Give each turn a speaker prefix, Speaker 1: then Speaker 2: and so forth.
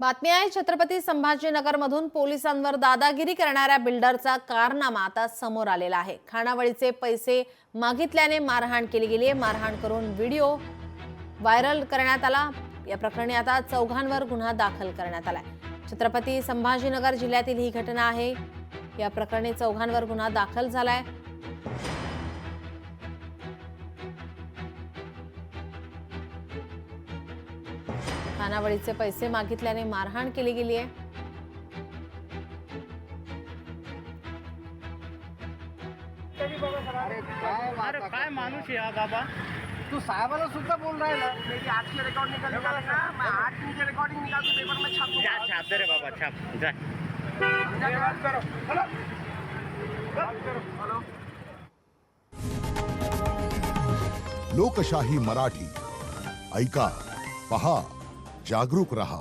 Speaker 1: बातमी आहे छत्रपती संभाजीनगरमधून पोलिसांवर दादागिरी करणाऱ्या बिल्डरचा कारनामा आता समोर आलेला आहे। खानावळीचे पैसे मागितल्याने मारहाण केली गेली आहे। मारहाण करून व्हिडिओ व्हायरल करण्यात आला। या प्रकरणी आता चौघांवर गुन्हा दाखल करण्यात आलाय। छत्रपती संभाजीनगर जिल्ह्यातील ही घटना आहे। या प्रकरणी चौघांवर गुन्हा दाखल झालाय। खानावळीचे पैसे मागितल्याने मारहाण केली गेली आहे।
Speaker 2: अरे काय माणूस है बाबा,
Speaker 3: तू साहबाला सुद्धा बोल रहा है ना। मेरी आज की रिकॉर्ड निकालेगा ना, मैं 8 दिन की रिकॉर्डिंग निकाल के पेपर में छाप दूंगा।
Speaker 2: जा छाप दे रे बाबा, छाप जा।
Speaker 3: बात करो, हेलो बात करो, हेलो।
Speaker 4: लोकशाही मराठी ऐका, पहा, जागरूक रहा।